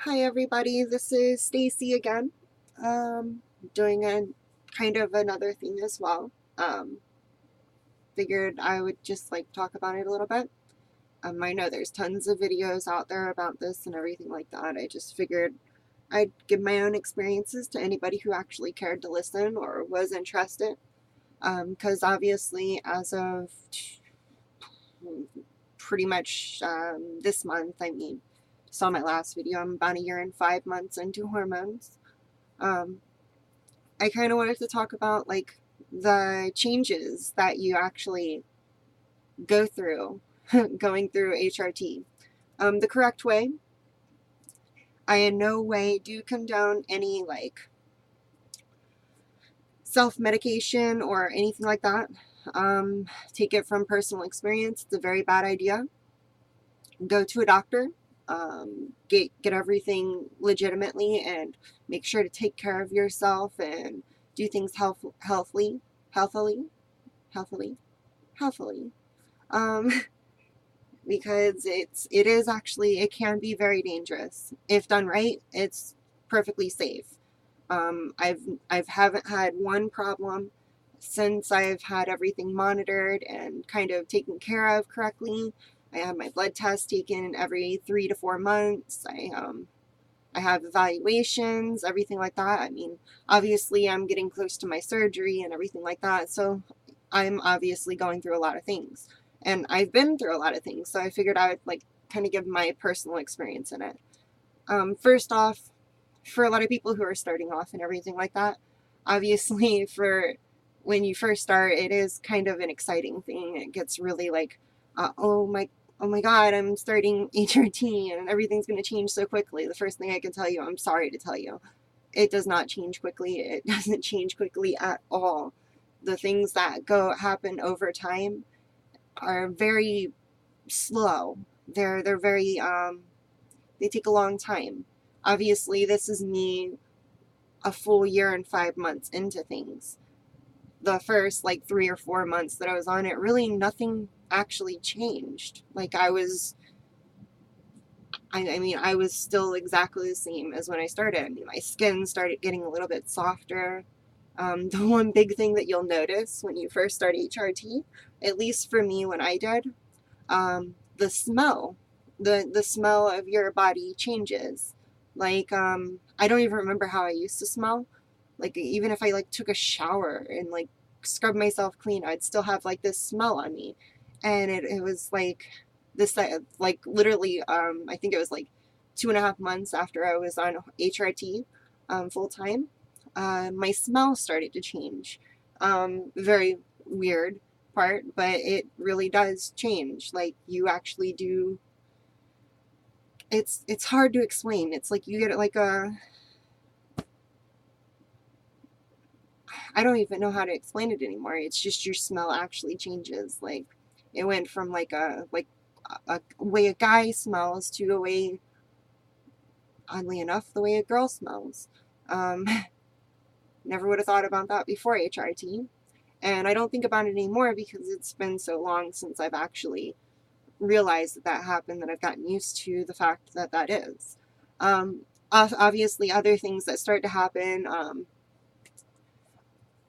Hi everybody, this is Stacy again. Doing a kind of another thing as well. Figured I would just like talk about it a little bit. I know there's tons of videos out there about this and everything like that. I just figured I'd give my own experiences to anybody who actually cared to listen or was interested. Because obviously, as of pretty much this month, saw my last video, I'm about a year and 5 months into hormones. I kind of wanted to talk about like the changes that you actually go through going through HRT. The correct way. I in no way do condone any like self-medication or anything like that. Take it from personal experience. It's a very bad idea. Go to a doctor. Get everything legitimately and make sure to take care of yourself and do things healthily, healthily, healthily. Um, because it can be very dangerous. If done right, it's perfectly safe. I haven't had one problem since I've had everything monitored and kind of taken care of correctly. I have my blood test taken every 3 to 4 months. I have evaluations, everything like that. I mean, obviously I'm getting close to my surgery and everything like that, so I'm obviously going through a lot of things. And I've been through a lot of things, so I figured I would like kind of give my personal experience in it. First off, for a lot of people who are starting off and everything like that, obviously for when you first start, it is kind of an exciting thing. It gets really like, oh my God, I'm starting HRT and everything's going to change so quickly. The first thing I can tell you, I'm sorry to tell you, it does not change quickly. It doesn't change quickly at all. The things that happen over time are very slow. They're very they take a long time. Obviously, this is me a full year and 5 months into things. The first like 3 or 4 months that I was on it, really nothing actually changed. Like I was still exactly the same as when I started. I mean, my skin started getting a little bit softer. The one big thing that you'll notice when you first start HRT, at least for me when I did, the smell, the smell of your body changes. Like I don't even remember how I used to smell. Like even if I like took a shower and like scrubbed myself clean, I'd still have like this smell on me, and it was like this like literally I think it was like 2.5 months after I was on HRT full time, my smell started to change. Very weird part, but it really does change. Like you actually do. It's hard to explain. It's like you get like I don't even know how to explain it anymore. It's just your smell actually changes. Like it went from like a way a guy smells to a way, oddly enough, the way a girl smells. Um, Never would have thought about that before HRT. And I don't think about it anymore because it's been so long since I've actually realized that that happened that I've gotten used to the fact that that is. Obviously, other things that start to happen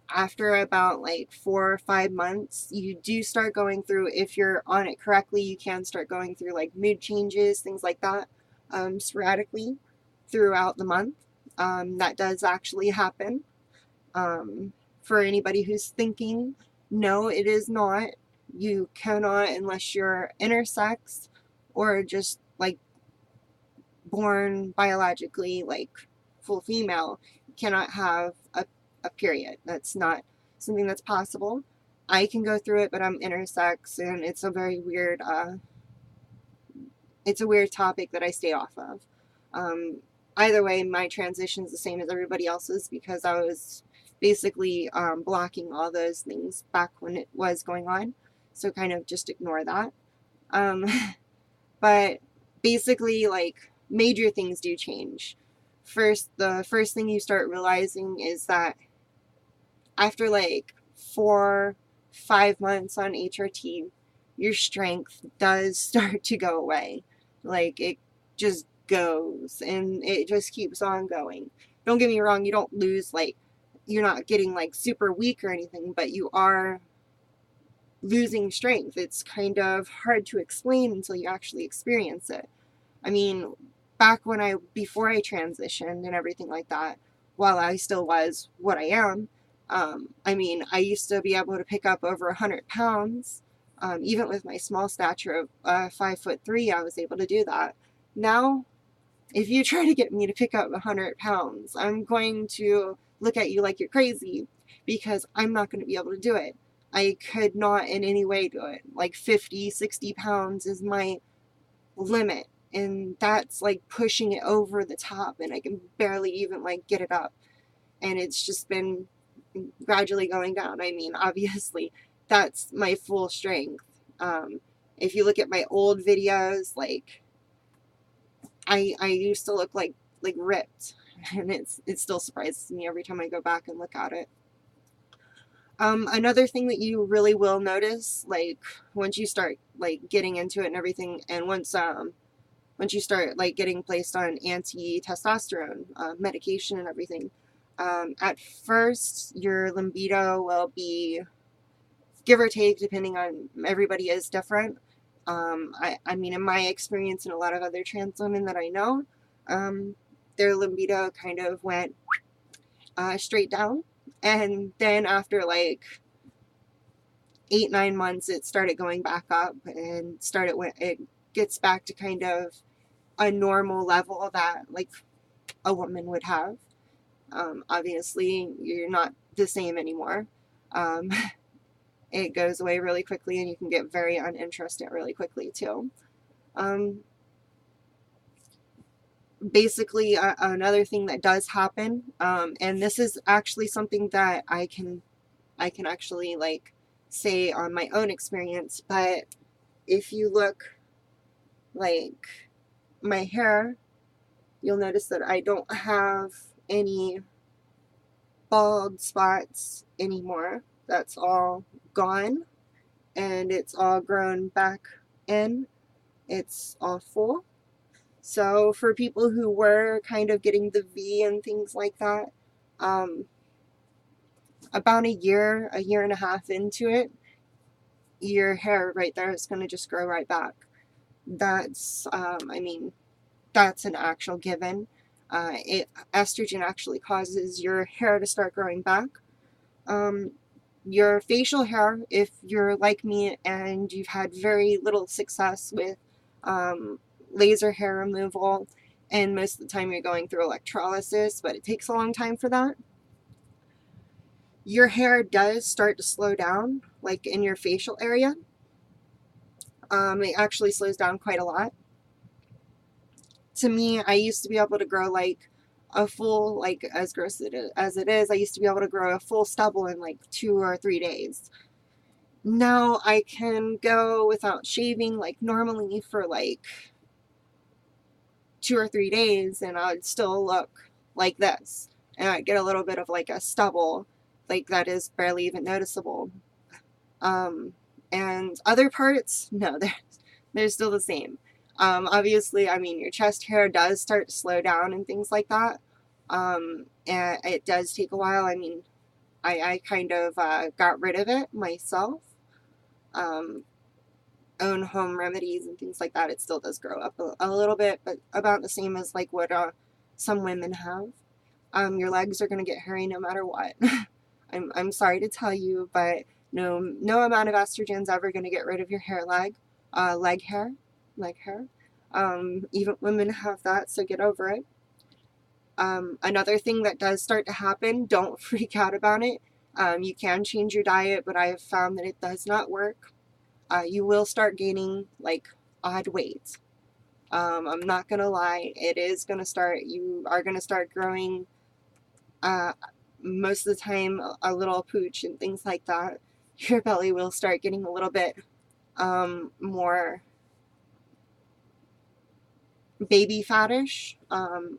after about like 4 or 5 months, you do start going through, if you're on it correctly, you can start going through like mood changes, things like that, sporadically throughout the month. That does actually happen. For anybody who's thinking, no, it is not. You cannot, unless you're intersex or just like born biologically like full female, you cannot have a period. That's not something that's possible. I can go through it, but I'm intersex, and it's a weird topic that I stay off of. Either way, my transition is the same as everybody else's because I was basically blocking all those things back when it was going on. So kind of just ignore that. Um, but basically, like major things do change. The first thing you start realizing is that after like 4 or 5 months on HRT, your strength does start to go away. Like it just goes, and it just keeps on going. Don't get me wrong, you don't lose, like, you're not getting like super weak or anything, but you are losing strength. It's kind of hard to explain until you actually experience it. I mean, back when before I transitioned and everything like that, while I still was what I am, I mean, I used to be able to pick up over 100 pounds. Even with my small stature of 5'3", I was able to do that. Now, if you try to get me to pick up 100 pounds, I'm going to look at you like you're crazy, because I'm not going to be able to do it. I could not in any way do it. Like 50, 60 pounds is my limit, and that's like pushing it over the top, and I can barely even like get it up. And it's just been gradually going down. I mean, obviously, that's my full strength. If you look at my old videos, like, I used to look like ripped, and it still surprises me every time I go back and look at it. Another thing that you really will notice, like, once you start like getting into it and everything, and once you start like getting placed on anti-testosterone medication and everything, at first your libido will be, give or take, depending on, everybody is different. I mean, in my experience and a lot of other trans women that I know, their libido kind of went straight down. And then after like 8-9 months, it started going back up, and it gets back to kind of a normal level that like a woman would have. Obviously, you're not the same anymore. It goes away really quickly, and you can get very uninterested really quickly too. Basically, another thing that does happen, and this is actually something that I can actually like say on my own experience, but if you look like my hair, you'll notice that I don't have any bald spots anymore. That's all gone, and it's all grown back in. It's all full. So for people who were kind of getting the V and things like that, about a year and a half into it, your hair right there is going to just grow right back. That's, I mean, that's an actual given. Estrogen actually causes your hair to start growing back. Your facial hair, if you're like me and you've had very little success with laser hair removal, and most of the time you're going through electrolysis, but it takes a long time for that, your hair does start to slow down, like in your facial area. It actually slows down quite a lot. To me, I used to be able to grow like a full, like, as gross as it is, I used to be able to grow a full stubble in like 2 or 3 days. Now I can go without shaving like normally for like 2 or 3 days, and I'd still look like this, and I'd get a little bit of like a stubble, like that is barely even noticeable. And other parts, no, they're still the same. Obviously, I mean, your chest hair does start to slow down and things like that. And it does take a while. I mean, I kind of got rid of it myself. Own home remedies and things like that. It still does grow up a little bit, but about the same as like what some women have. Your legs are going to get hairy no matter what. I'm sorry to tell you, but no amount of estrogen is ever going to get rid of your leg hair. Even women have that, so get over it. Another thing that does start to happen, don't freak out about it. You can change your diet, but I have found that it does not work. You will start gaining like odd weight. I'm not gonna lie, it is gonna start. You are gonna start growing. Most of the time, a little pooch and things like that. Your belly will start getting a little bit more baby fattish.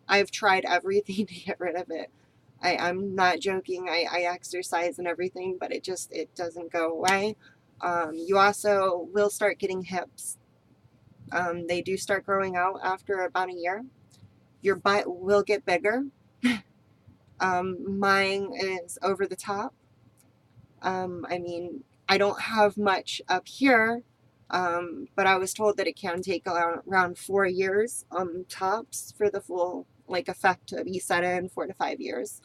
I've tried everything to get rid of it. I'm not joking. I exercise and everything, but it doesn't go away. You also will start getting hips. They do start growing out after about a year. Your butt will get bigger. Mine is over the top. I mean, I don't have much up here, but I was told that it can take around 4 years tops for the full like effect to be set in, 4 to 5 years.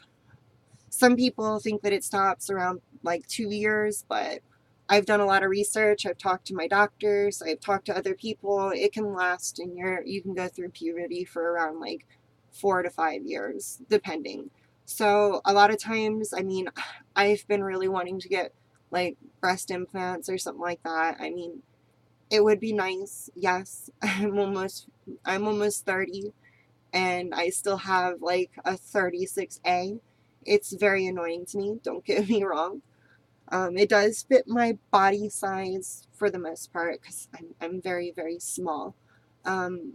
Some people think that it stops around like 2 years, but I've done a lot of research. I've talked to my doctors. I've talked to other people. It can last, and you can go through puberty for around like 4 to 5 years, depending. So a lot of times, I mean, I've been really wanting to get like breast implants or something like that. I mean, it would be nice. Yes, I'm almost 30 and I still have like a 36A. It's very annoying to me, don't get me wrong. It does fit my body size for the most part because I'm very, very small. Um,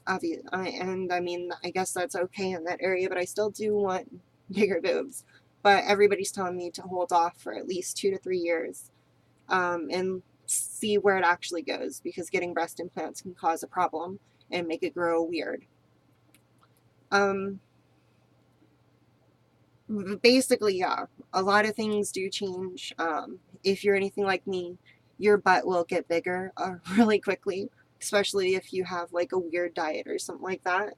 and I mean, I guess that's okay in that area, but I still do want bigger boobs. But everybody's telling me to hold off for at least 2 to 3 years and see where it actually goes because getting breast implants can cause a problem and make it grow weird. Um, Basically, yeah, a lot of things do change. If you're anything like me, your butt will get bigger really quickly, especially if you have like a weird diet or something like that.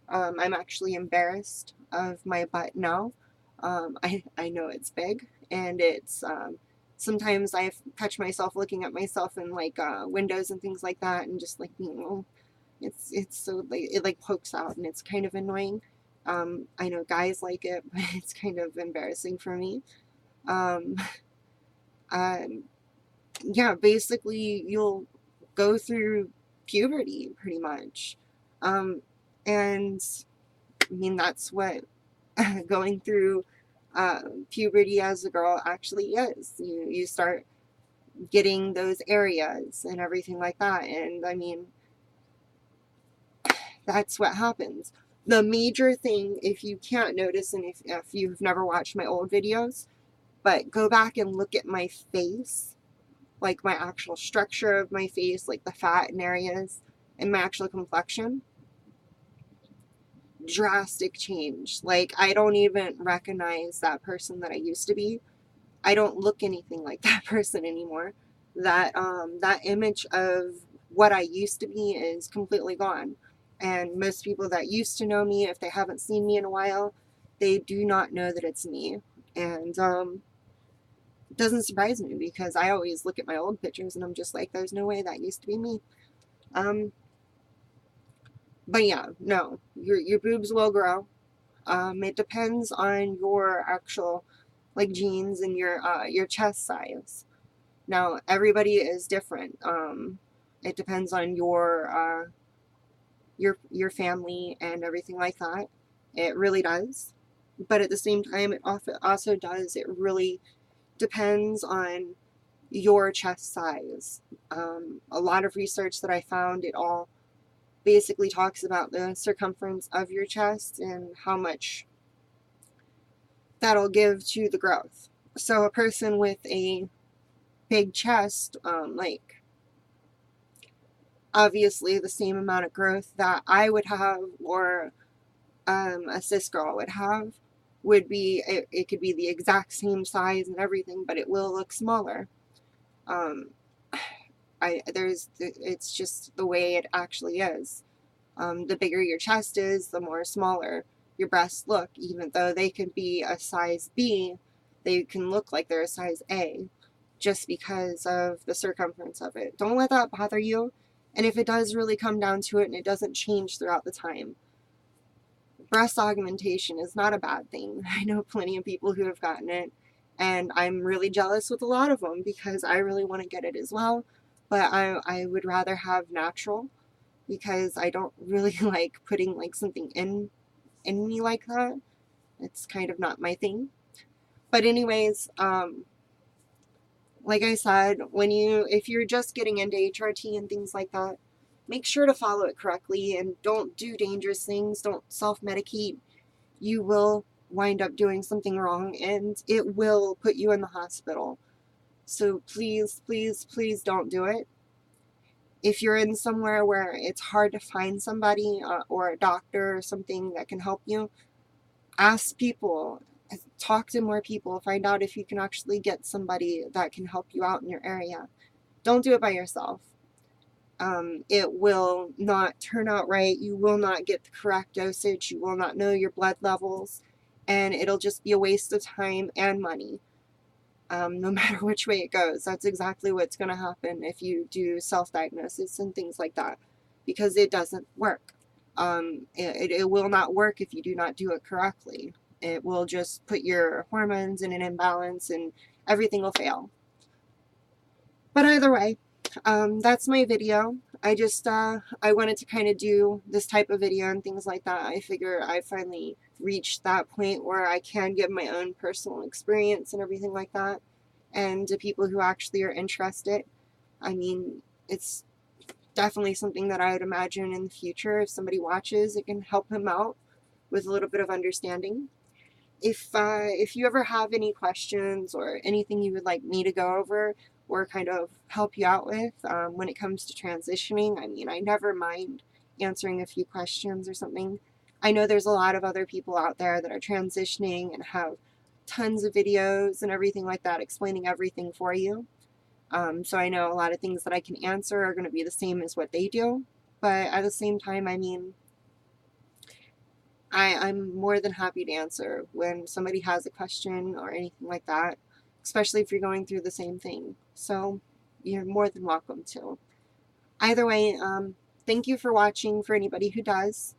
I'm actually embarrassed of my butt now. I know it's big, and it's sometimes I catch myself looking at myself in like windows and things like that, and just like it's so like it like pokes out, and it's kind of annoying. I know guys like it, but it's kind of embarrassing for me. Um, um, yeah, basically you'll go through puberty pretty much. Um, and I mean, that's what going through puberty as a girl actually is. You start getting those areas and everything like that. And I mean, that's what happens. The major thing, if you can't notice, and if you've never watched my old videos, but go back and look at my face, like my actual structure of my face, like the fat and areas, and my actual complexion. Drastic change. Like, I don't even recognize that person that I used to be. I don't look anything like that person anymore. That image of what I used to be is completely gone. And most people that used to know me, if they haven't seen me in a while, they do not know that it's me. And it doesn't surprise me because I always look at my old pictures and I'm just like, there's no way that used to be me. Um, but yeah, no, your boobs will grow. It depends on your actual like genes and your chest size. Now, everybody is different. It depends on your family and everything like that. It really does. But at the same time, it also does. It really depends on your chest size. A lot of research that I found, it all basically talks about the circumference of your chest and how much that'll give to the growth. So a person with a big chest, like obviously the same amount of growth that I would have or a cis girl would have would be it could be the exact same size and everything, but it will look smaller. Um, it's just the way it actually is. The bigger your chest is, the more smaller your breasts look. Even though they could be a size B, they can look like they're a size A just because of the circumference of it. Don't let that bother you. And if it does really come down to it and it doesn't change throughout the time, breast augmentation is not a bad thing. I know plenty of people who have gotten it, and I'm really jealous with a lot of them because I really want to get it as well. But I would rather have natural because I don't really like putting like something in me like that. It's kind of not my thing. But anyways, like I said, if you're just getting into HRT and things like that, make sure to follow it correctly and don't do dangerous things. Don't self-medicate. You will wind up doing something wrong and it will put you in the hospital. So please, please, please don't do it. If you're in somewhere where it's hard to find somebody or a doctor or something that can help you, ask people, talk to more people, find out if you can actually get somebody that can help you out in your area. Don't do it by yourself. It will not turn out right. You will not get the correct dosage. You will not know your blood levels, and it'll just be a waste of time and money. No matter which way it goes, that's exactly what's going to happen if you do self-diagnosis and things like that, because it doesn't work. It will not work if you do not do it correctly. It will just put your hormones in an imbalance and everything will fail. But either way, that's my video. I wanted to kind of do this type of video and things like that. I figure I finally reached that point where I can give my own personal experience and everything like that. And to people who actually are interested, I mean, it's definitely something that I would imagine in the future, if somebody watches, it can help him out with a little bit of understanding. If you ever have any questions or anything you would like me to go over or kind of help you out with when it comes to transitioning, I mean, I never mind answering a few questions or something. I know there's a lot of other people out there that are transitioning and have tons of videos and everything like that explaining everything for you. So I know a lot of things that I can answer are going to be the same as what they do. But at the same time, I mean, I'm more than happy to answer when somebody has a question or anything like that, especially if you're going through the same thing. So you're more than welcome to. Either way, thank you for watching for anybody who does.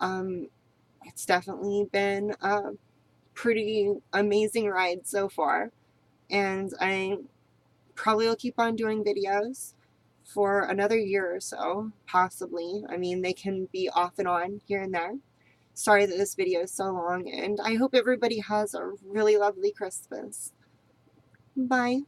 It's definitely been a pretty amazing ride so far, and I probably will keep on doing videos for another year or so, possibly. I mean, they can be off and on here and there. Sorry that this video is so long, and I hope everybody has a really lovely Christmas. Bye.